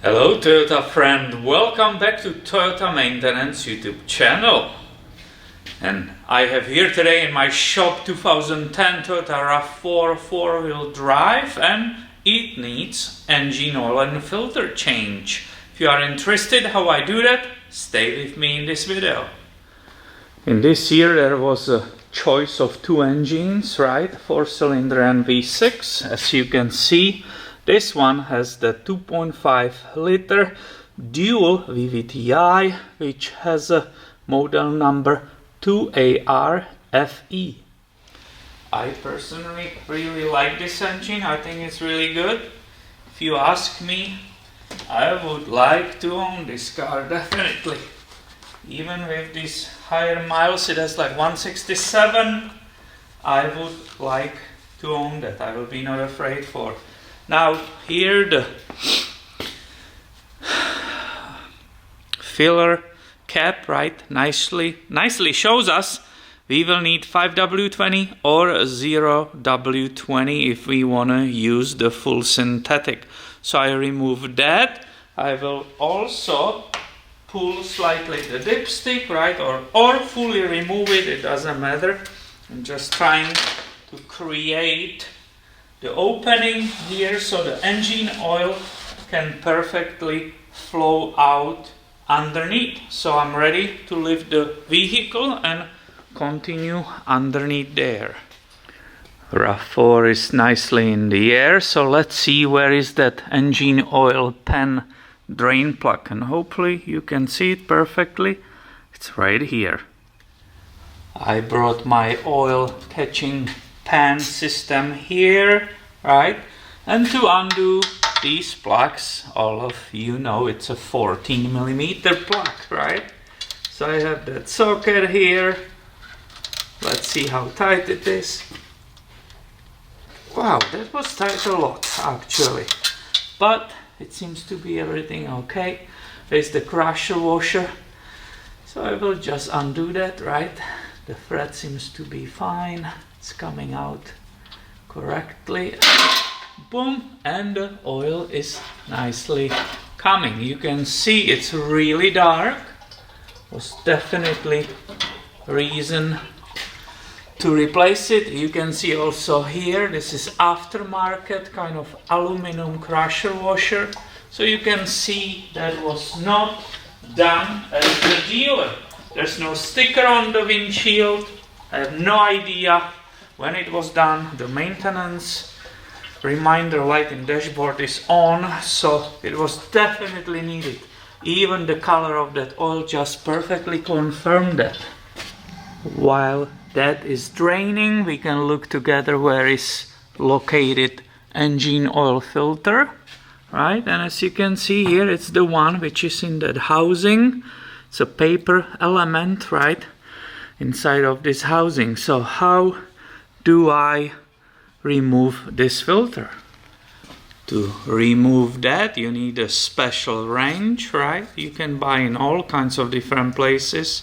Hello Toyota friend, welcome back to Toyota Maintenance YouTube channel. And I have here today in my shop 2010 Toyota RAV4 4-wheel drive, and it needs engine oil and filter change. If you are interested how I do that, stay with me in this video. In this year there was a choice of two engines, right? 4-cylinder and V6. As you can see, this one has the 2.5 liter dual VVTi, which has a model number 2ARFE. I personally really like this engine. I think it's really good. If you ask me, I would like to own this car, definitely. Even with these higher miles, it has like 167. I would like to own that. I will be not afraid for. Now here the filler cap, right, nicely shows us we will need 5W20 or 0W20 if we want to use the full synthetic. So I remove that. I will also pull slightly the dipstick, right, or fully remove it, it doesn't matter. I'm just trying to create the opening here so the engine oil can perfectly flow out underneath. So I'm ready to lift the vehicle and continue underneath there. RAV4 is nicely in the air, so let's see where is that engine oil pan drain plug, and hopefully you can see it perfectly. It's right here. I brought my oil catching pan system here, right? And to undo these plugs, all of you know it's a 14mm plug, right? So I have that socket here. Let's see how tight it is. Wow, that was tight a lot actually, but it seems to be everything okay. There's the crusher washer, so I will just undo that, right? The thread seems to be fine. It's coming out correctly. Boom, and the oil is nicely coming. You can see it's really dark. Was definitely reason to replace it. You can see also here, this is aftermarket kind of aluminum crusher washer. So you can see that was not done at the dealer. There's no sticker on the windshield. I have no idea when it was done. The maintenance reminder light in dashboard is on, so it was definitely needed. Even the color of that oil just perfectly confirmed that. While that is draining, we can look together where is located engine oil filter, right? And as you can see here, it's the one which is in that housing. It's a paper element, right, inside of this housing. So how do I remove this filter? To remove that, you need a special wrench, right? You can buy in all kinds of different places.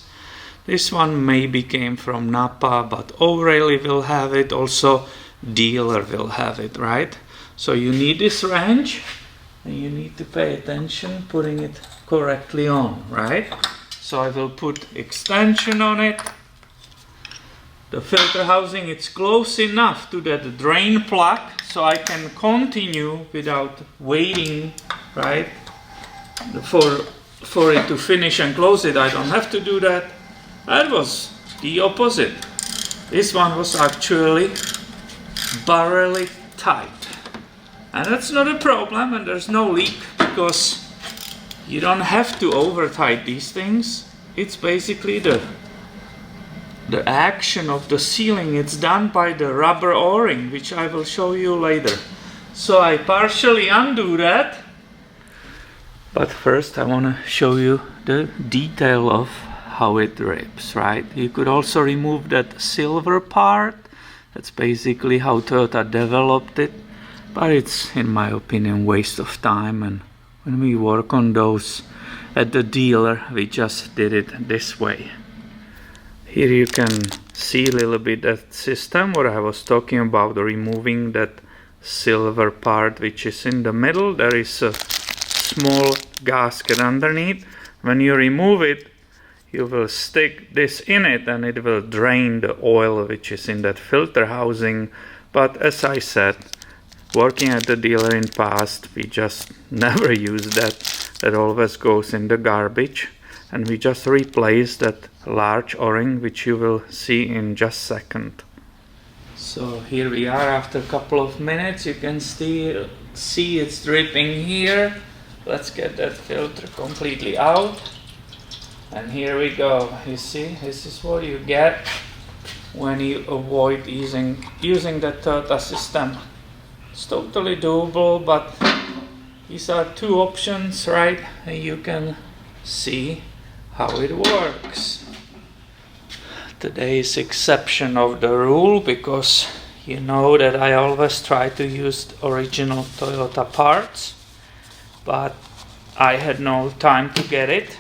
This one maybe came from Napa, but O'Reilly will have it, also dealer will have it, right? So you need this wrench, and you need to pay attention putting it correctly on, right? So I will put extension on it. The filter housing, it's close enough to that drain plug, so I can continue without waiting, right, for it to finish and close it. I don't have to do that. That was the opposite. This one was actually barely tight. And that's not a problem, and there's no leak, because you don't have to over tight these things. It's basically the action of the sealing. It's done by the rubber o-ring, which I will show you later. So I partially undo that, but first I want to show you the detail of how it drips, right? You could also remove that silver part. That's basically how Toyota developed it, but it's, in my opinion, waste of time. And when we work on those at the dealer, we just did it this way. Here you can see a little bit that system what I was talking about, removing that silver part which is in the middle. There is a small gasket underneath. When you remove it, you will stick this in it and it will drain the oil which is in that filter housing. But as I said, working at the dealer in past, we just never use that. That always goes in the garbage. And we just replace that large O-ring, which you will see in just a second. So here we are after a couple of minutes. You can still see it's dripping here. Let's get that filter completely out. And here we go. You see, this is what you get when you avoid using the Toyota system. It's totally doable, but these are two options, right? And you can see how it works. Today's exception of the rule, because you know that I always try to use original Toyota parts, but I had no time to get it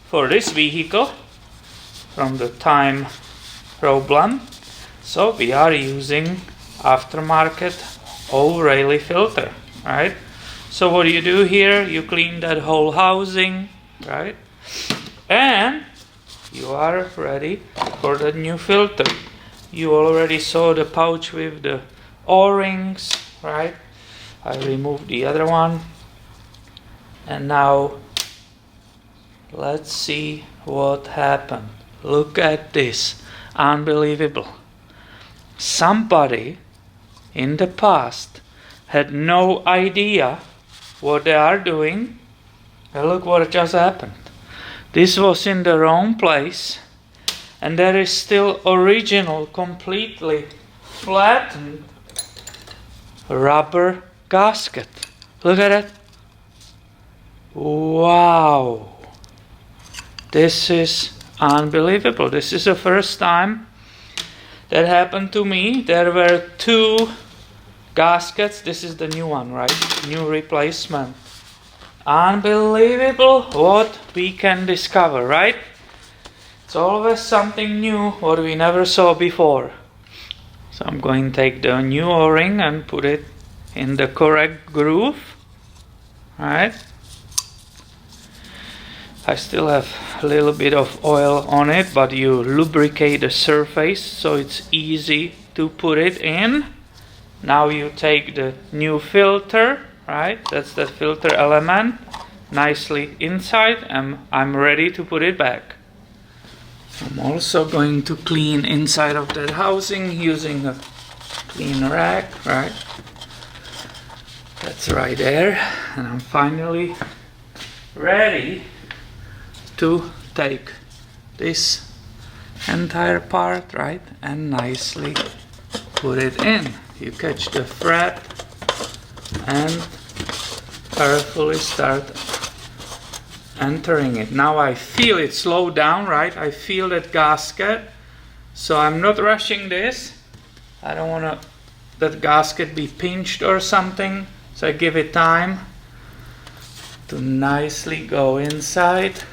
for this vehicle from the time problem, so we are using aftermarket O'Reilly filter, right? So what do you do here? You clean that whole housing, right? And you are ready for the new filter. You already saw the pouch with the O-rings, right? I removed the other one. And now let's see what happened. Look at this. Unbelievable. Somebody in the past had no idea what they are doing. And look what just happened. This was in the wrong place. And there is still original, completely flattened rubber gasket. Look at it. Wow. This is unbelievable. This is the first time that happened to me. There were two gaskets. This is the new one, right? New replacement. Unbelievable what we can discover, right? It's always something new what we never saw before. So I'm going to take the new O-ring and put it in the correct groove. Right? I still have a little bit of oil on it, but you lubricate the surface so it's easy to put it in. Now you take the new filter, right? That's the filter element, nicely inside, and I'm ready to put it back. I'm also going to clean inside of that housing using a clean rag, right? That's right there. And I'm finally ready to take this entire part, right, and nicely put it in. You catch the thread and carefully start entering it. Now I feel it slow down, right? I feel that gasket, so I'm not rushing this. I don't want that gasket be pinched or something, so I give it time to nicely go inside,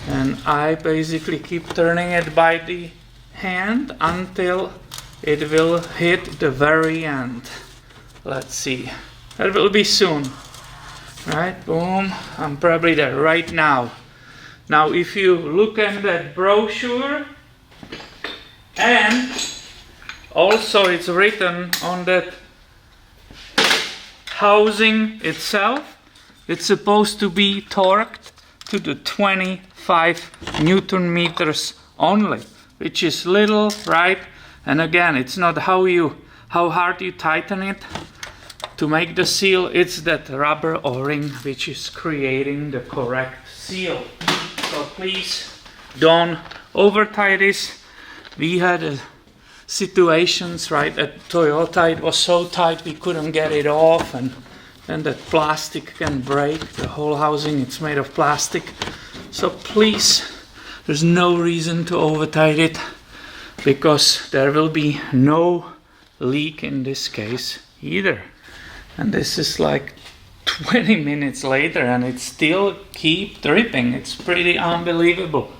and I basically keep turning it by the hand until it will hit the very end. Let's see. That will be soon. Right, boom, I'm probably there right now. Now if you look at that brochure, and also it's written on that housing itself, it's supposed to be torqued to the 25 Newton meters only, which is little, right? And again, it's not how hard you tighten it to make the seal, it's that rubber O-ring which is creating the correct seal. So please don't over tie this. We had situations, right, at Toyota, it was so tight we couldn't get it off, and then that plastic can break. The whole housing, it's made of plastic. So please, there's no reason to over tie it, because there will be no leak in this case either. And this is like 20 minutes later and it still keep dripping. It's pretty unbelievable.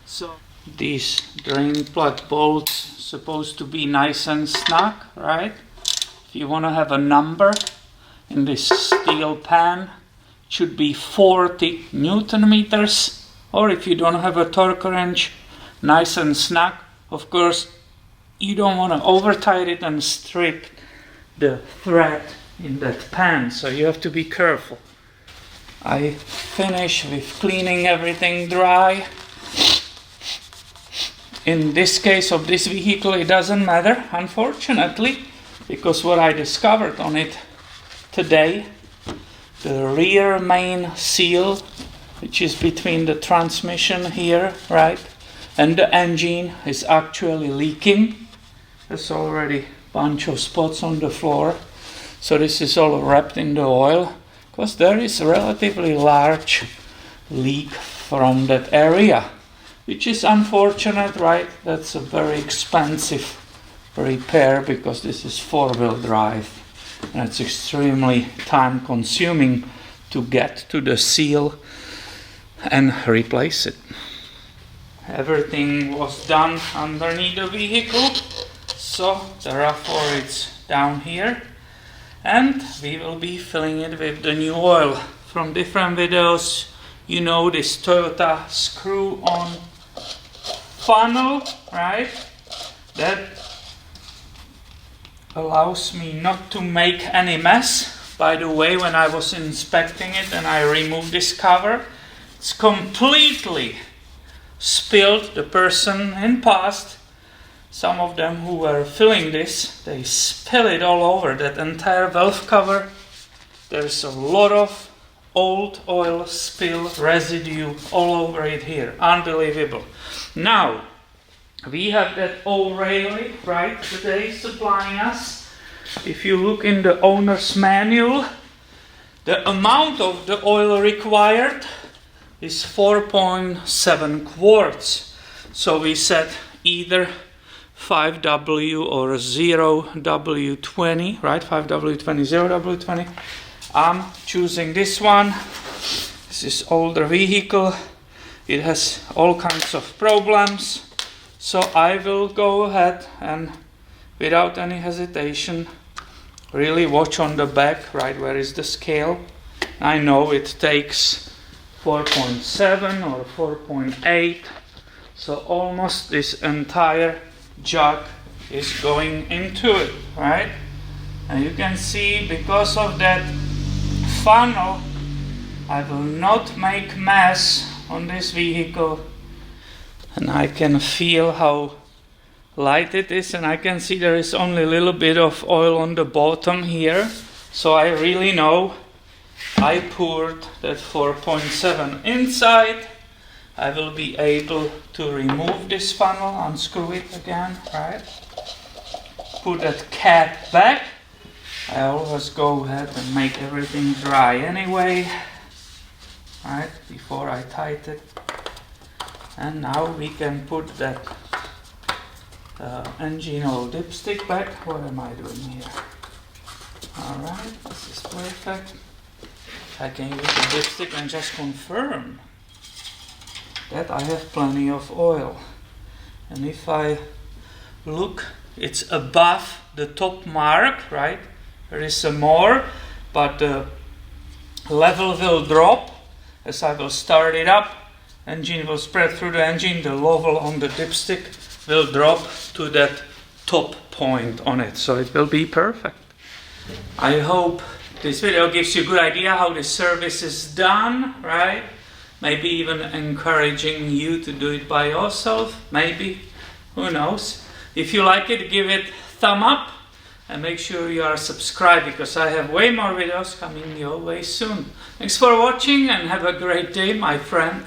So these drain plug bolts supposed to be nice and snug, right? If you want to have a number in this steel pan, should be 40 Newton meters, or if you don't have a torque wrench, nice and snug. Of course, you don't want to over tighten it and strip the thread in that pan, so you have to be careful. I finish with cleaning everything dry. In this case of this vehicle, it doesn't matter, unfortunately, because what I discovered on it today, the rear main seal, which is between the transmission here, right, and the engine, is actually leaking. There's already a bunch of spots on the floor, so this is all wrapped in the oil, because there is a relatively large leak from that area, which is unfortunate, right? That's a very expensive repair, because this is four-wheel drive and it's extremely time consuming to get to the seal and replace it. Everything was done underneath the vehicle, so the RAV4 is down here, and we will be filling it with the new oil. From different videos, you know this Toyota screw-on funnel, right? That allows me not to make any mess. By the way, when I was inspecting it and I removed this cover, it's completely spilled. The person in past, some of them who were filling this, they spill it all over that entire valve cover. There's a lot of old oil spill residue all over it here. Unbelievable. Now, we have that O'Reilly, right, today supplying us. If you look in the owner's manual, the amount of the oil required is 4.7 quarts. So we said either 5W or 0W20, right? 5W20, 0W20. I'm choosing this one. This is older vehicle. It has all kinds of problems. So I will go ahead and, without any hesitation, really watch on the back, right, where is the scale. I know it takes 4.7 or 4.8, so almost this entire jug is going into it, right? And you can see, because of that funnel, I will not make mess on this vehicle, and I can feel how light it is, and I can see there is only a little bit of oil on the bottom here, so I really know I poured that 4.7 inside. I will be able to remove this funnel, unscrew it again, right? Put that cap back. I always go ahead and make everything dry anyway, right, before I tighten it. And now we can put that engine oil dipstick back. What am I doing here? Alright, this is perfect. I can use the dipstick and just confirm that I have plenty of oil. And if I look, it's above the top mark, right? There is some more, but the level will drop as I will start it up. Engine will spread through the engine, the level on the dipstick will drop to that top point on it, so it will be perfect. I hope this video gives you a good idea how the service is done, right? Maybe even encouraging you to do it by yourself, maybe, who knows. If you like it, give it thumb up and make sure you are subscribed, because I have way more videos coming your way soon. Thanks for watching and have a great day, my friend.